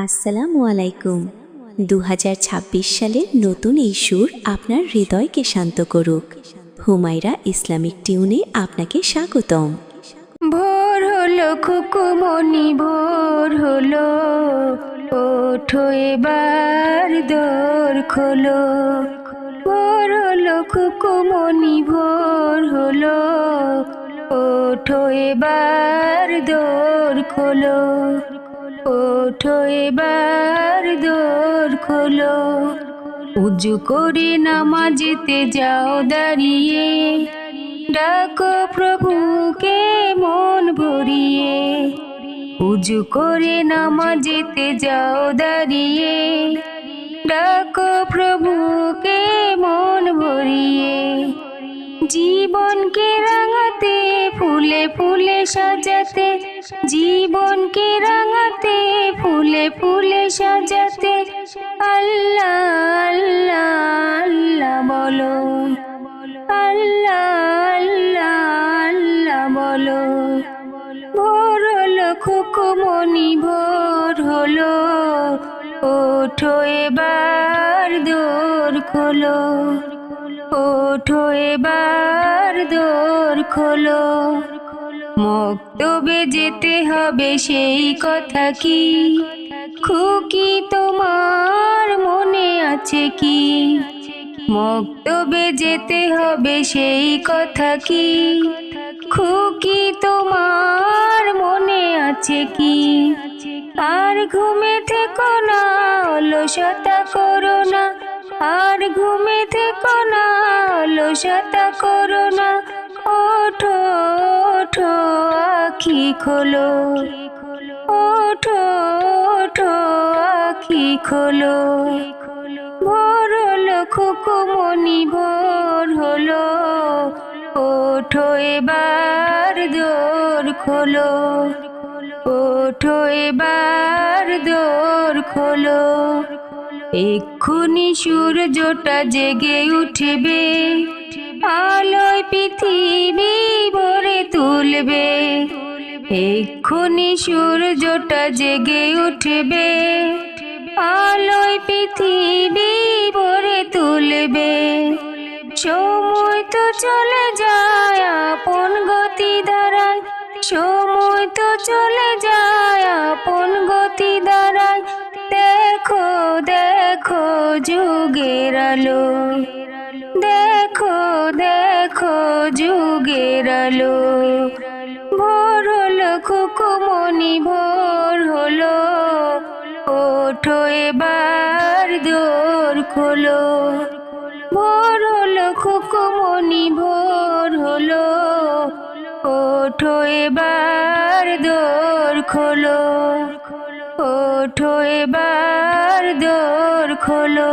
আসসালামু আলাইকুম। 2026 সালের নতুন এই সুর আপনার হৃদয়কে শান্ত করুক। হুমায়রা ইসলামিক টিউনে আপনাকে স্বাগতম। ভোর হলো খুকুমনি, ভোর হলো, ওঠো এবার দোর খোলো। ভোর হলো খুকুমনি, ভোর হলো, ওঠো এবার দোর খোলো। ওঠো এবার দোর খোলো। উজু করে নামাজেতে যাও দাঁড়িয়ে, ডাকো প্রভুকে মন ভরিয়ে। উজু করে নামাজেতে যাও দাঁড়িয়ে, ডাকো প্রভুকে মন ভরিয়ে। জীবনকে রাঙাতে ফুলে ফুলে সাজাতে, জীবনকে রাঙাতে ফুলে ফুলে সাজাতে, আল্লাহ আল্লাহ আল্লাহ বলো, আল্লাহ আল্লাহ আল্লাহ বলো। ভোর হলো খুকুমনি, ভোর হলো, ওঠো এবার দোর খোলো। ওঠো এবার দোর খোলো। মক্তবে যেতে হবে সেই কথা কি, খুকি তোমার মনে আছে কি? মক্তবে যেতে হবে সেই কথা কি, খুকি তোমার মনে আছে কি? আর ঘুমে থেকো না, অলসতা করো না। আর ঘুমে থেকো না, অলসতা করো না। ওঠো ওঠো আখি খোলো, ওঠো ওঠো আখি খোলো। ভোর হলো খুকুমনি, ভোর হলো, ওঠো এবার দোর খোলো। ওঠো এবার দোর খোলো। এক্ষুনি সূর্যটা জেগে উঠবে, আলোয় পৃথিবী ভরে তুলবে। এক্ষুনি সূর্যটা জেগে উঠবে, আলোয় পৃথিবী ভরে তুলবে। সময় তো চলে যায় আপন গতি ধারায়, সময় তো চলে যায় আপন গতি ধারায়। দেখো দেখো যুগের আলো, দেখো দেখো যুগের আলো। ভোর হলো খুকুমনি, ভোর হলো, ওঠো এবার দোর খোলো। ভোর হলো খুকুমনি, ভোর হলো, ওঠো এবার দোর খোলো। ওঠো এবার দোর খোলো।